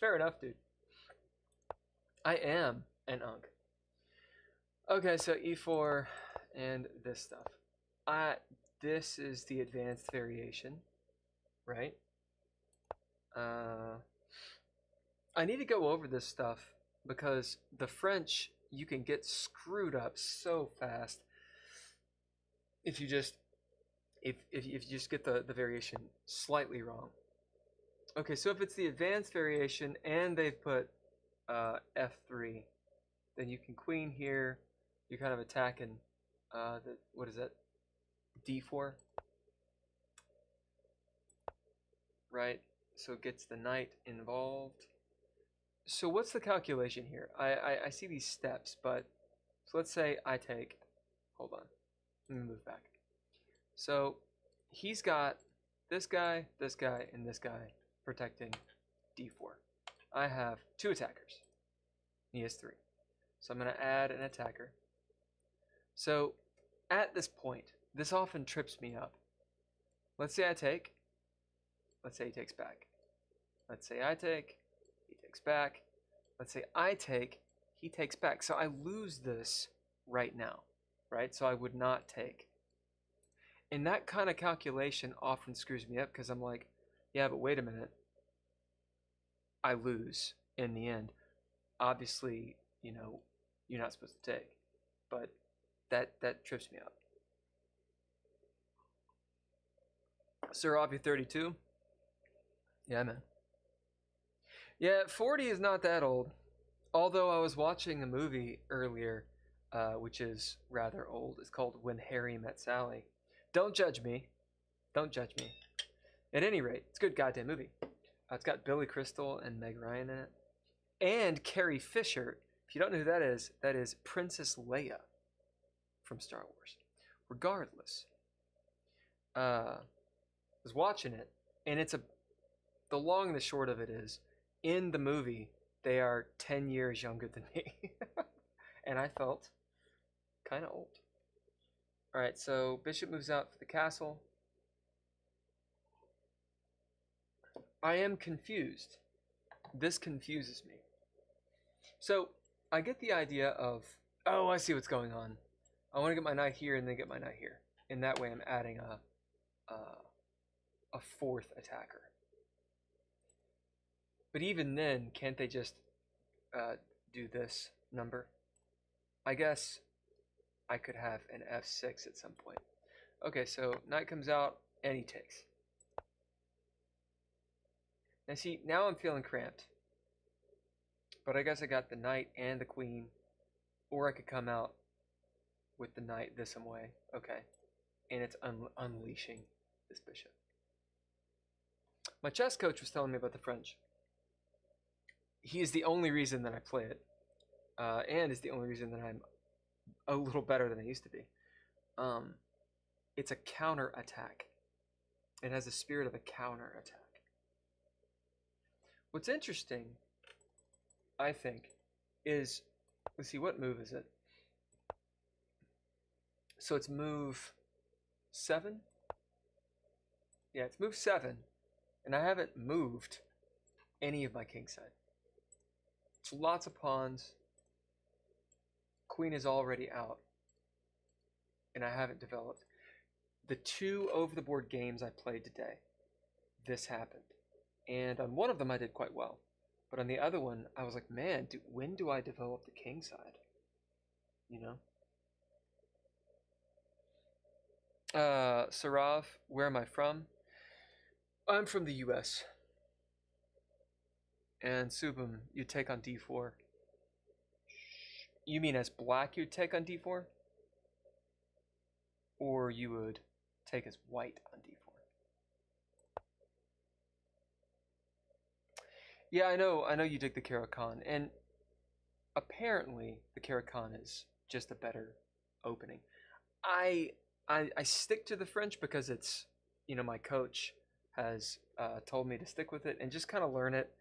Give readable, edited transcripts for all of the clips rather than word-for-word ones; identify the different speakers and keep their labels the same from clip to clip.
Speaker 1: Fair enough, dude. I am an unk. Okay, so e4 and this stuff. This is the advanced variation, right? I need to go over this stuff because the French, you can get screwed up so fast if you just get the variation slightly wrong. Okay, so if it's the advanced variation and they've put f3, then you can queen here. You're kind of attacking what is that? d4, right? So it gets the knight involved. So what's the calculation here? I see these steps, but so let's say I take. Hold on, let me move back. So he's got this guy, and this guy protecting d4. I have 2 attackers. He has 3. So I'm going to add an attacker. So at this point, this often trips me up. Let's say I take. Let's say he takes back. Let's say I take. He takes back. Let's say I take. He takes back. So I lose this right now, right? So I would not take. And that kind of calculation often screws me up because I'm like, yeah, but wait a minute. I lose in the end. Obviously, you know, you're not supposed to take. But that trips me up. Sir, off you 32. Yeah, man. Yeah, 40 is not that old. Although I was watching a movie earlier, which is rather old. It's called When Harry Met Sally. Don't judge me. Don't judge me. At any rate, it's a good goddamn movie. It's got Billy Crystal and Meg Ryan in it. And Carrie Fisher. If you don't know who that is Princess Leia from Star Wars. Regardless, I was watching it, and the long and the short of it is, in the movie, they are 10 years younger than me. And I felt kind of old. Alright, so bishop moves out for the castle. I am confused. This confuses me. So, I get the idea of, oh, I see what's going on. I want to get my knight here and then get my knight here. And that way I'm adding a 4th attacker. But even then, can't they just do this number? I guess I could have an f6 at some point. Okay, so knight comes out and he takes. Now see, now I'm feeling cramped. But I guess I got the knight and the queen. Or I could come out with the knight this way. Okay. And it's unleashing this bishop. My chess coach was telling me about the French. He is the only reason that I play it. And is the only reason that I'm a little better than I used to be. It's a counter attack. It has the spirit of a counter attack. What's interesting, I think, is, let's see, what move is it? So it's move 7? Yeah, it's move 7. And I haven't moved any of my kingside. It's lots of pawns. Queen is already out. And I haven't developed. The 2 over-the-board games I played today, this happened. And on one of them I did quite well. But on the other one, I was like, man, when do I develop the king side? You know? Sarav, where am I from? I'm from the US. And Subham, you take on d4. You mean as black you'd take on d4? Or you would take as white on d4? Yeah, I know you dig the Caro-Kann, and apparently the Caro-Kann is just a better opening. I stick to the French because it's, you know, my coach has told me to stick with it and just kind of learn it.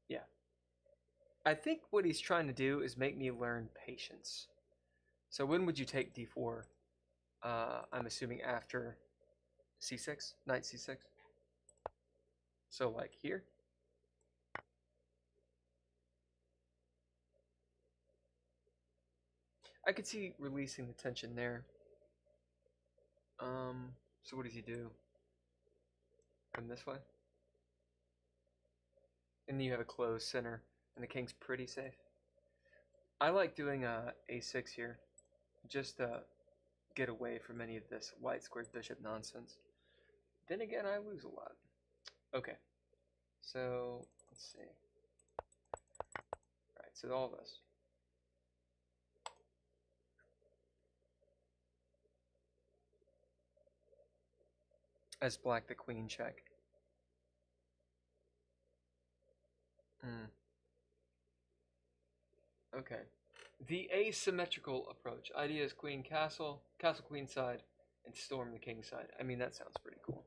Speaker 1: Yeah. I think what he's trying to do is make me learn patience. So when would you take d4? I'm assuming after c6, knight c6. So like here. I could see releasing the tension there. So what does he do? Come this way? And then you have a closed center, and the king's pretty safe. I like doing a6 here, just to get away from any of this white squared bishop nonsense. Then again, I lose a lot. Okay, so let's see. All right, so all this. As black, the queen check. Okay. The asymmetrical approach. Idea is queen castle, castle queen side, and storm the king side. I mean, that sounds pretty cool.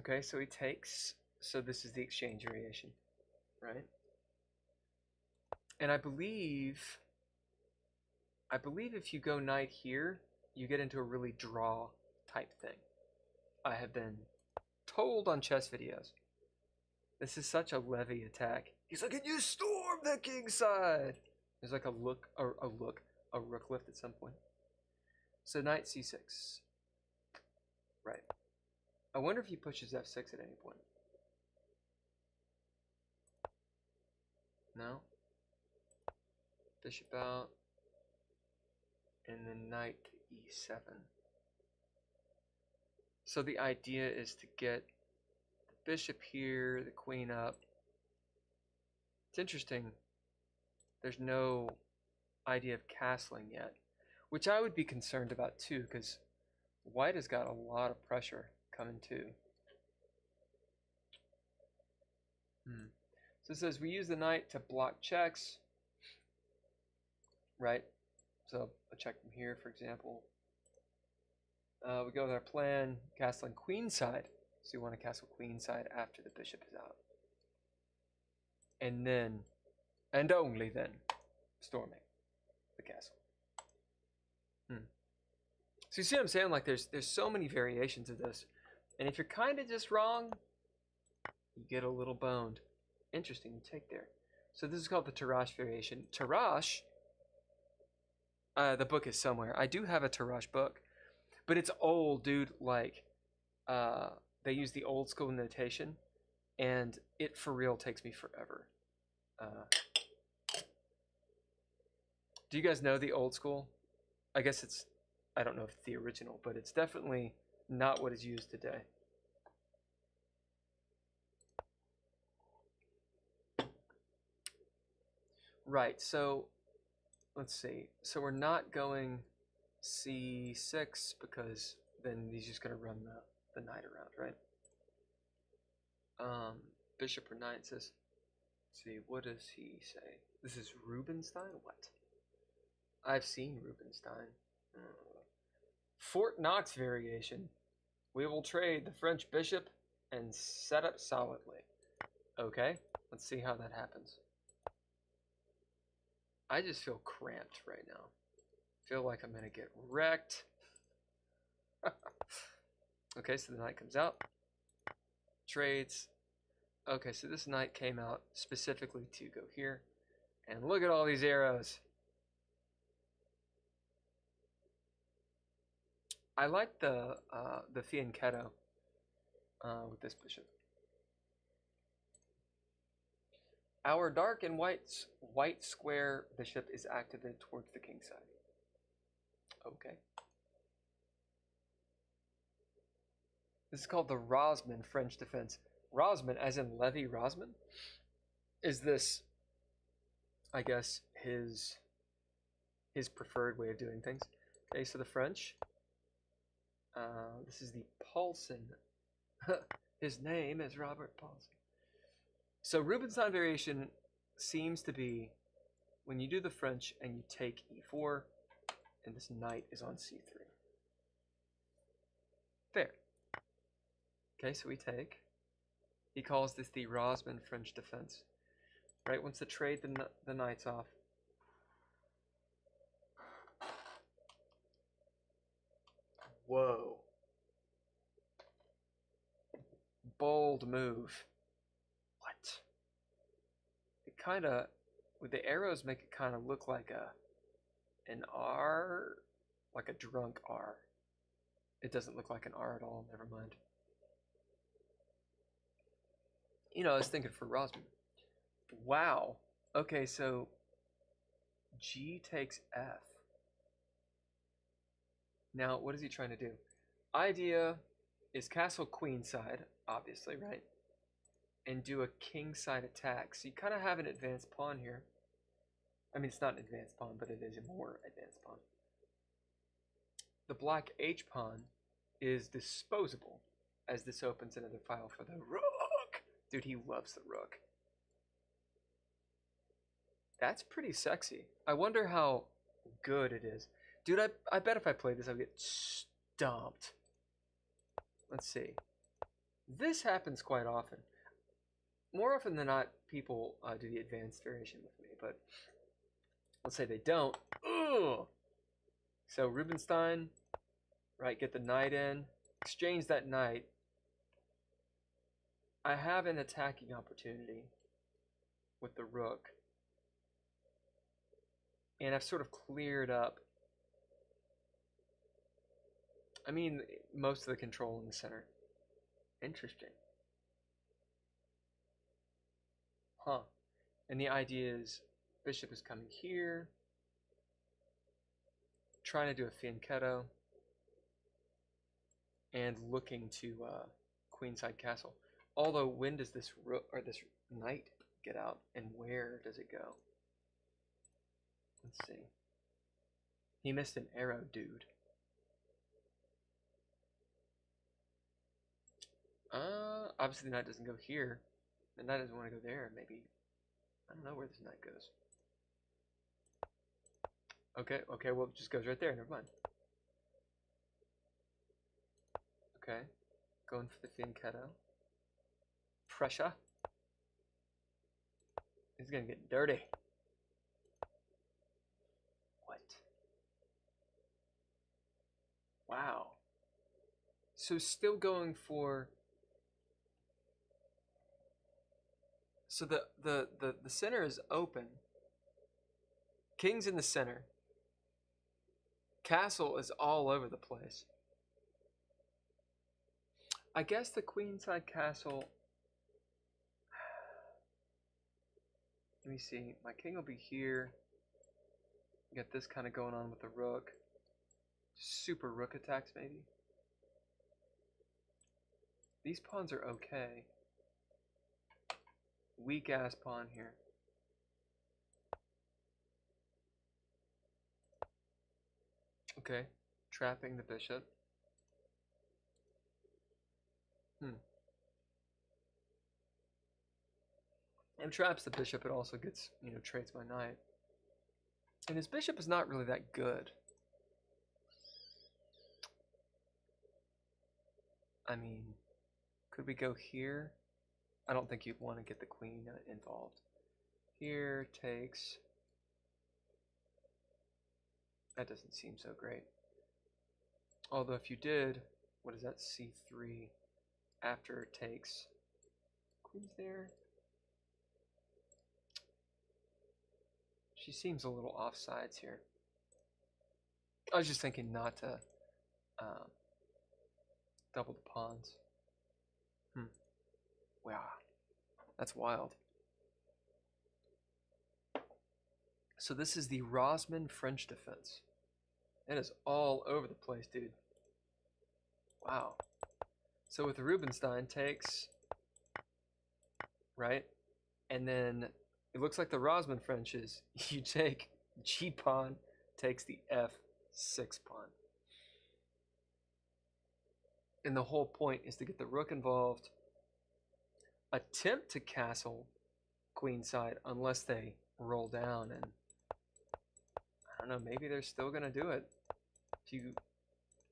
Speaker 1: Okay, so he takes. So this is the exchange variation, right? And I believe if you go knight here, you get into a really draw type thing. I have been told on chess videos. This is such a levy attack. He's like, "Can you storm the king side?" There's like a rook lift at some point. So knight c6. Right. I wonder if he pushes f6 at any point. No. Bishop out. And then knight to e7. So the idea is to get the bishop here, the queen up. It's interesting. There's no idea of castling yet, which I would be concerned about too, because white has got a lot of pressure coming too. So it says we use the knight to block checks, right? So a check from here, for example. We go with our plan, castling queenside. So you want to castle queenside after the bishop is out. And then, and only then, storming the castle. So you see what I'm saying? Like there's so many variations of this. And if you're kind of just wrong, you get a little boned. Interesting take there. So this is called the Tarrasch variation. Tarrasch, the book is somewhere. I do have a Tarrasch book, but it's old, dude. Like, they use the old school notation, and it for real takes me forever. Do you guys know the old school? I guess it's, I don't know if it's the original, but it's definitely not what is used today. Right, so let's see. So we're not going c6 because then he's just going to run the knight around, right? Bishop or knight says, let's see, what does he say? This is Rubinstein? What? I've seen Rubinstein. Fort Knox variation. We will trade the French bishop and set up solidly. Okay, let's see how that happens. I just feel cramped right now. Feel like I'm gonna get wrecked. Okay, so the knight comes out. Trades. Okay, so this knight came out specifically to go here. And look at all these arrows. I like the fianchetto with this bishop. Our dark and white square bishop is activated towards the king side. Okay. This is called the Rosman French defense. Rosman, as in Levi Rosman? Is this, I guess, his preferred way of doing things? Okay, so the French. This is the Paulson. His name is Robert Paulson. So Rubinstein variation seems to be when you do the French and you take e4, and this knight is on c3. Fair. Okay, so we take. He calls this the Rosman French defense. Right, wants to trade the knights off. Whoa. Bold move. What? It kind of with the arrows make it kind of look like an R, like a drunk R. It doesn't look like an R at all, never mind. You know, I was thinking for Rosman. Wow. Okay, so G takes F. Now, what is he trying to do? Idea is castle queenside, obviously, right? And do a kingside attack. So you kind of have an advanced pawn here. I mean, it's not an advanced pawn, but it is a more advanced pawn. The black H pawn is disposable, as this opens another file for the rook. Dude, he loves the rook. That's pretty sexy. I wonder how good it is. Dude, I bet if I play this, I'll get stomped. Let's see. This happens quite often. More often than not, people do the advanced variation with me, but let's say they don't. Ugh! So Rubinstein, right, get the knight in, exchange that knight. I have an attacking opportunity with the rook. And I've sort of cleared up, I mean, most of the control in the center. Interesting. Huh. And the idea is bishop is coming here, trying to do a fianchetto, and looking to queenside castle. Although, when does this rook or this knight get out, and where does it go? Let's see. He missed an arrow, dude. Obviously the knight doesn't go here. The knight doesn't want to go there, maybe. I don't know where this knight goes. Okay, well, it just goes right there, never mind. Okay, going for the fianchetto. Pressure. He's gonna get dirty. What? Wow. So still going for... So the center is open. King's in the center. Castle is all over the place. I guess the queenside castle... Let me see. My king will be here. Get this kind of going on with the rook. Super rook attacks, maybe. These pawns are okay. Weak ass pawn here. Okay, trapping the bishop. And traps the bishop, it also gets, you know, trades my knight. And his bishop is not really that good. I mean, could we go here? I don't think you'd want to get the queen involved. Here takes... That doesn't seem so great. Although if you did, what is that, c3 after it takes... Queen's there. She seems a little offsides here. I was just thinking not to double the pawns. Wow, that's wild. So this is the Rosman French defense. It is all over the place, dude. Wow. So with the Rubinstein takes, right? And then it looks like the Rosman French is you take G pawn, takes the F6 pawn. And the whole point is to get the rook involved. Attempt to castle queenside unless they roll down, and I don't know, maybe they're still gonna do it. If you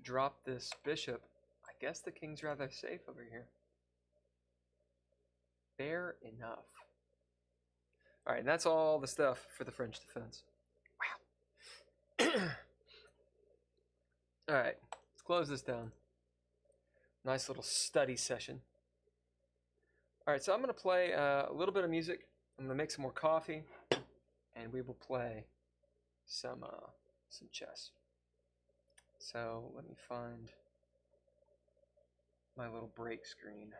Speaker 1: drop this bishop, I guess the king's rather safe over here. Fair enough. Alright, and that's all the stuff for the French defense. Wow. Alright, let's close this down. Nice little study session. Alright, so I'm going to play a little bit of music. I'm going to make some more coffee. and we will play some chess. So let me find my little break screen.